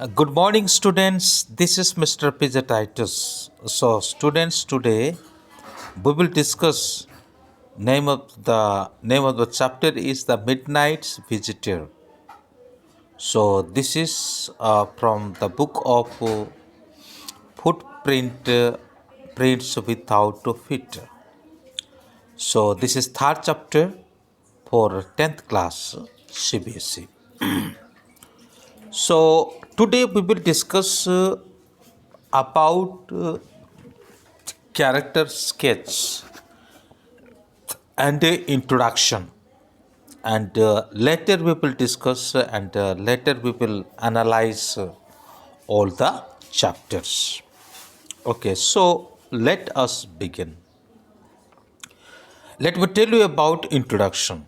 Good morning, students. This is Mr. Pizatitis. So, students, today we will discuss name of the chapter is the Midnight's Visitor. So, this is from the book of Footprint Prints Without Feet. So, this is third chapter for 10th class CBSE. So, today we will discuss about character sketch and introduction, and later we will discuss and later we will analyze all the chapters. Okay, so let us begin. Let me tell you about introduction.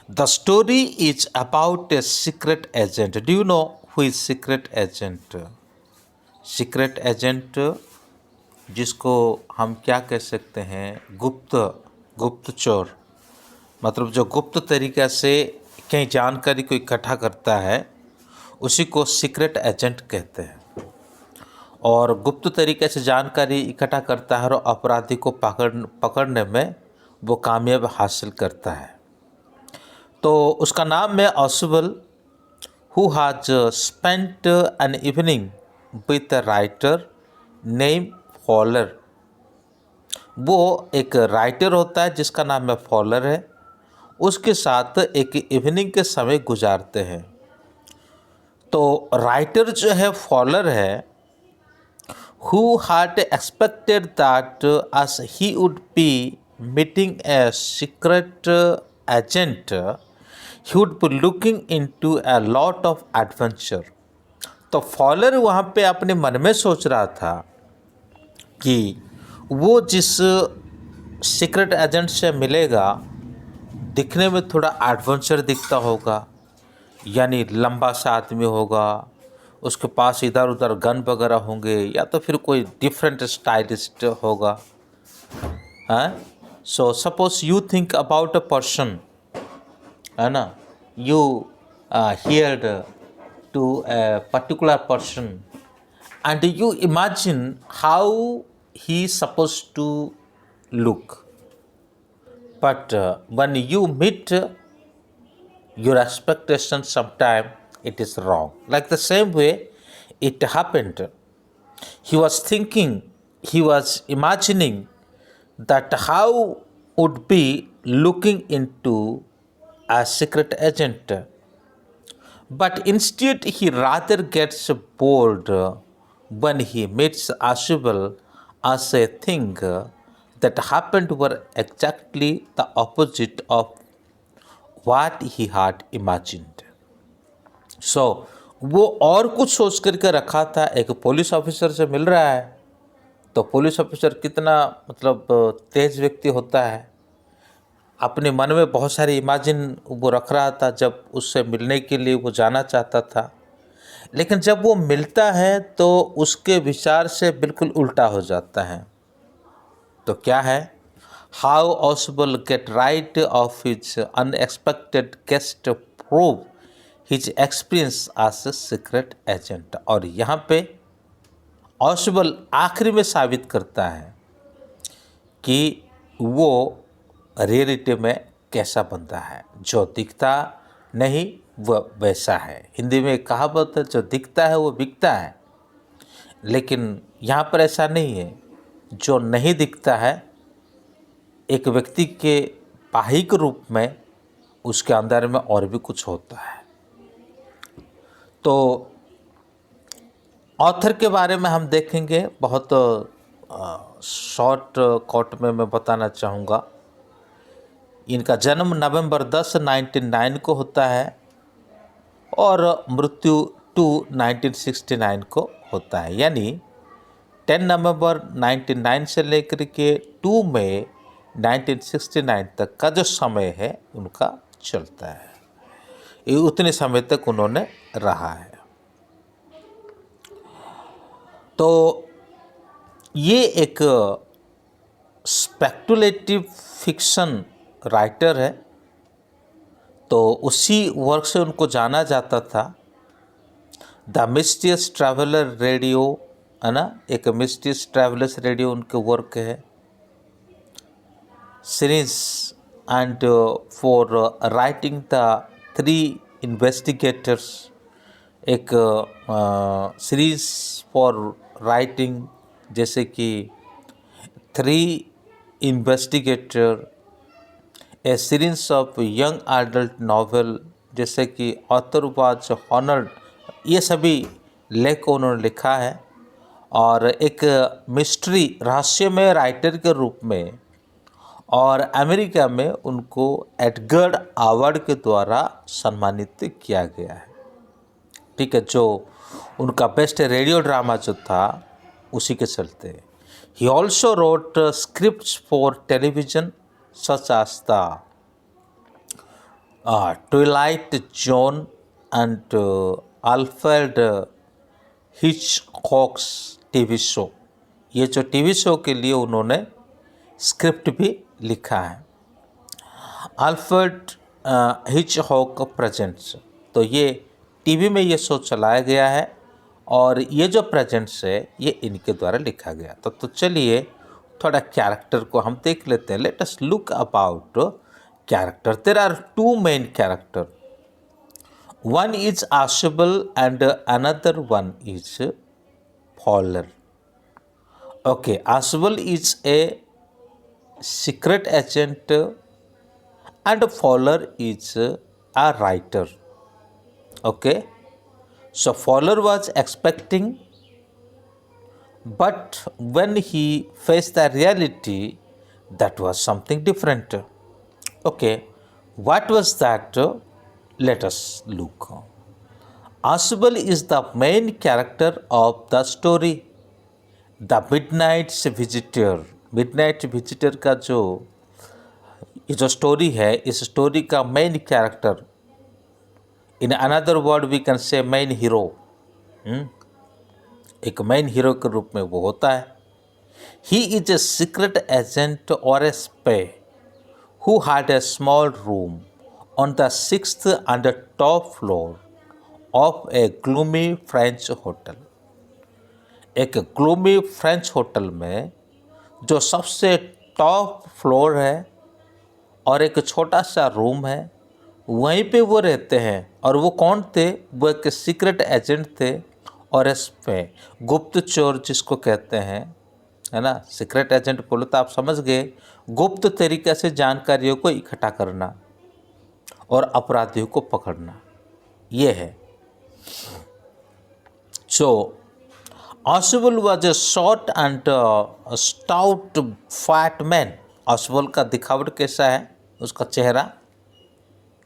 The story is about a secret agent. Do you know who is secret agent? Secret agent जिसको हम क्या कह सकते हैं, गुप्तचर, मतलब जो गुप्त तरीक़े से कई जानकारी को इकट्ठा करता है उसी को सीक्रेट एजेंट कहते हैं। और गुप्त तरीक़े से जानकारी इकट्ठा करता है और अपराधी को पकड़ने में वो कामयाब हासिल करता है। तो उसका नाम है Ausable, who has spent an evening with a writer name Fowler. वो एक राइटर होता है जिसका नाम है फॉलर है, उसके साथ एक इवनिंग के समय गुजारते हैं। तो राइटर जो है फॉलर है, who had expected that as he would be meeting a secret agent he would be looking into a lot of adventure. तो फॉलर वहाँ पे अपने मन में सोच रहा था कि वो जिस सीक्रेट एजेंट से मिलेगा दिखने में थोड़ा एडवेंचर दिखता होगा, यानी लंबा सा आदमी होगा, उसके पास इधर उधर गन वगैरह होंगे, या तो फिर कोई डिफरेंट स्टाइलिस्ट होगा। हाँ, so suppose you think about a person, है ना, you heard to a particular person and you imagine how he is supposed to look, but when you meet your expectation sometime it is wrong. Like the same way it happened, he was thinking, he was imagining that how would be looking into a secret agent, but instead he rather gets bored when he meets Ashubal as a thing that happened were exactly the opposite of what he had imagined. So वो और कुछ सोच करके रखा था। एक police officer से मिल रहा है, तो पुलिस ऑफिसर कितना मतलब तेज व्यक्ति होता है, अपने मन में बहुत सारी इमेजिन वो रख रहा था जब उससे मिलने के लिए वो जाना चाहता था। लेकिन जब वो मिलता है तो उसके विचार से बिल्कुल उल्टा हो जाता है। तो क्या है, how Ausable get rid of his unexpected guest prove his experience as a secret agent. और यहाँ पे ऑसबल आखिरी में साबित करता है कि वो रियलिटी में कैसा बंदा है, जो दिखता नहीं वह वैसा है। हिंदी में एक कहावत है, जो दिखता है वो बिकता है, लेकिन यहाँ पर ऐसा नहीं है। जो नहीं दिखता है एक व्यक्ति के बाहिक रूप में, उसके अंदर में और भी कुछ होता है। तो ऑथर के बारे में हम देखेंगे, बहुत शॉर्ट कट में मैं बताना चाहूँगा। इनका जन्म नवंबर 10, 1909 को होता है और मृत्यु 2 1969 को होता है, यानी 10 नवंबर 1909 से लेकर के 2 मई 1969 तक का जो समय है उनका चलता है। ये उतने समय तक उन्होंने रहा है। तो ये एक स्पेक्युलेटिव फिक्शन राइटर है, तो उसी वर्क से उनको जाना जाता था। द मिस्टीरियस ट्रैवलर रेडियो, है ना, एक मिस्टीरियस ट्रैवलर्स रेडियो उनके वर्क है। Series and for writing the three investigators, एक सीरीज फॉर राइटिंग जैसे कि three investigator, A series of young adult novel जैसे कि ऑथर वाज हॉनर्ड, ये सभी लेख उन्होंने लिखा है। और एक मिस्ट्री रहस्यमय राइटर के रूप में, और अमेरिका में उनको एडगर अवार्ड के द्वारा सम्मानित किया गया है। ठीक है, जो उनका बेस्ट रेडियो ड्रामा जो था उसी के चलते। He also wrote scripts for television such as the Twilight Zone and Alfred Hitchcock's TV show. ये जो टीवी शो के लिए उन्होंने स्क्रिप्ट भी लिखा है। अल्फ्रेड हिचकॉक प्रेजेंट्स, तो ये टीवी में ये शो चलाया गया है और ये जो प्रेजेंट्स है ये इनके द्वारा लिखा गया। तो चलिए थोड़ा कैरेक्टर को हम देख लेते हैं। Let us look about character. There are two main character, one is Ausable and another one is Fowler. Okay, Ausable is a secret agent and Fowler is a writer. Okay, so Fowler was expecting, but when he faced the reality, that was something different. Okay, what was that? Let us look. Asbel is the main character of the story, the Midnight's Visitor. Midnight Visitor का जो ये जो story है, इस story का main character, in another word we can say main hero, एक main hero के रूप में वो होता है। He is a secret agent और a spy who had a small room on the 6th and top floor of a gloomy French hotel. एक gloomy French hotel में जो सबसे टॉप फ्लोर है और एक छोटा सा रूम है, वहीं पे वो रहते हैं। और वो कौन थे? वो एक सीक्रेट एजेंट थे और इस पे गुप्तचोर जिसको कहते हैं, है ना। सीक्रेट एजेंट बोलो तो आप समझ गए, गुप्त तरीके से जानकारियों को इकट्ठा करना और अपराधियों को पकड़ना, ये है। सो Oswald was a short and stout fat man. Oswald का दिखावट कैसा है? उसका चेहरा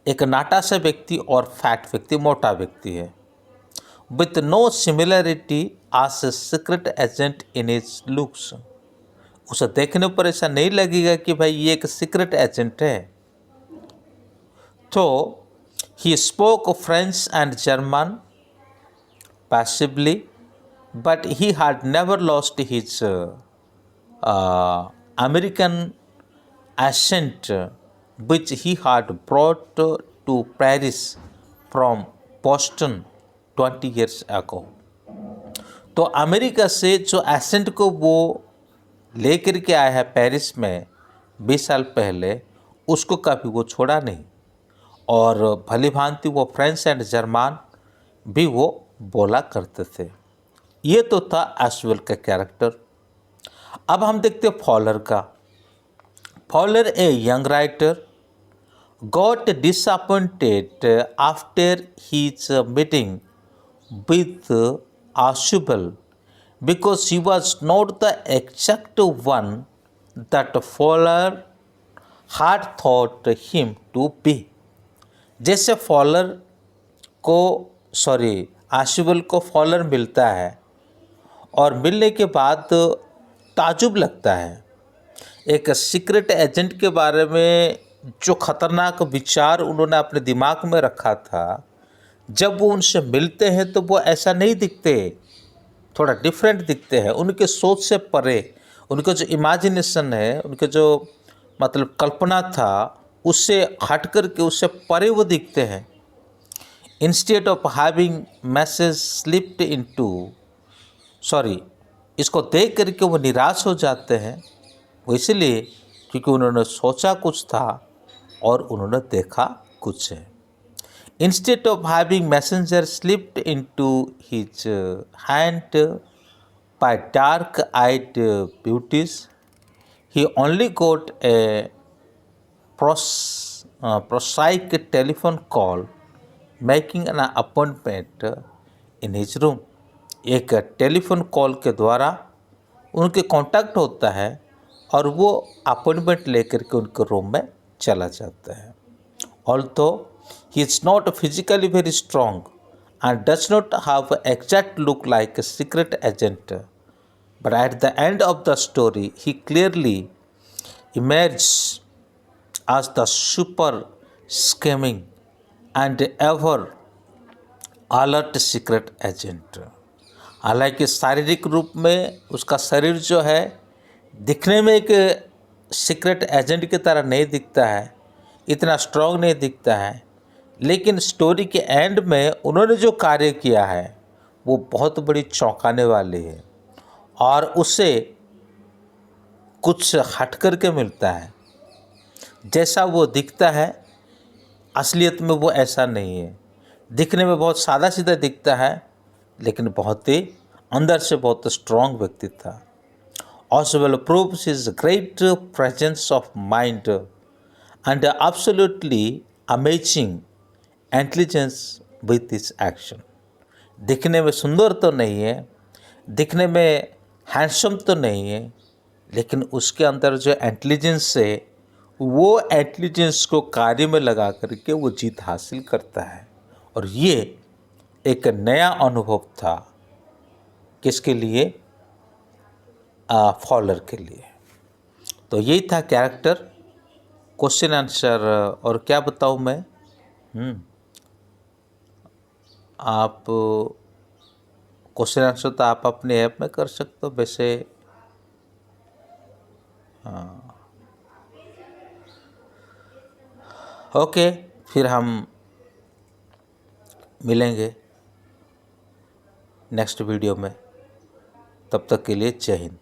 एक नाटा सा व्यक्ति और फैट व्यक्ति, मोटा व्यक्ति है। With no similarity as a secret agent in his looks. उसे देखने पर ऐसा नहीं लगेगा कि भाई ये एक सीक्रेट एजेंट है। तो he spoke French and German passively, but he had never lost his American accent, which he had brought to Paris from Boston 20 years ago. तो अमेरिका से जो एसेंट को वो लेकर के आया है पेरिस में 20 साल पहले, उसको कभी वो छोड़ा नहीं। और भली भांति वो फ्रेंच एंड जर्मन भी वो बोला करते थे। ये तो था एस्वेल का कैरेक्टर। अब हम देखते हैं फॉलर का। Fowler a young writer got disappointed after his meeting with Ausable because he was not the exact one that Fowler had thought him to be. जैसे फॉलर को आशुबल को फॉलर मिलता है और मिलने के बाद ताजुब लगता है। एक सीक्रेट एजेंट के बारे में जो खतरनाक विचार उन्होंने अपने दिमाग में रखा था, जब वो उनसे मिलते हैं तो वो ऐसा नहीं दिखते, थोड़ा डिफरेंट दिखते हैं। उनके सोच से परे, उनका जो इमेजिनेशन है, उनके जो मतलब कल्पना था, उससे हट कर के उससे परे वो दिखते हैं। Instead of having message slipped into, sorry, इसको देख करके वो निराश हो जाते हैं। वो इसलिए क्योंकि उन्होंने सोचा कुछ था और उन्होंने देखा कुछ है। Instead of having messenger slipped into his hand by dark eyed beauties, he only got a prosaic telephone call making an appointment in his room। एक टेलीफोन कॉल के द्वारा उनके कांटेक्ट होता है और वो अपॉइंटमेंट लेकर के उनके रूम में चला जाता है। Although he is not physically very strong and does not have an exact look like a secret agent, but at the end of the story he clearly emerges as the super scheming and ever alert secret agent। हालांकि शारीरिक रूप में उसका शरीर जो है दिखने में एक सीक्रेट एजेंट की तरह नहीं दिखता है, इतना स्ट्रॉन्ग नहीं दिखता है, लेकिन स्टोरी के एंड में उन्होंने जो कार्य किया है वो बहुत बड़ी चौंकाने वाली है और उससे कुछ हट कर के मिलता है। जैसा वो दिखता है असलियत में वो ऐसा नहीं है। दिखने में बहुत सादा सीधा दिखता है लेकिन बहुत ही अंदर से बहुत स्ट्रॉन्ग व्यक्ति था। Oswald proves his great presence of mind and absolutely amazing intelligence with this action. दिखने में सुंदर तो नहीं है, दिखने में हैंडसम तो नहीं है, लेकिन उसके अंदर जो इंटेलिजेंस है वो इंटेलिजेंस को कार्य में लगा करके वो जीत हासिल करता है। और ये एक नया अनुभव था किसके लिए? फॉलर के लिए। तो यही था कैरेक्टर, क्वेश्चन आंसर। और क्या बताऊँ मैं, आप क्वेश्चन आंसर तो आप अपने ऐप में कर सकते हो वैसे। हाँ, ओके, फिर हम मिलेंगे नेक्स्ट वीडियो में। तब तक के लिए जय हिंद।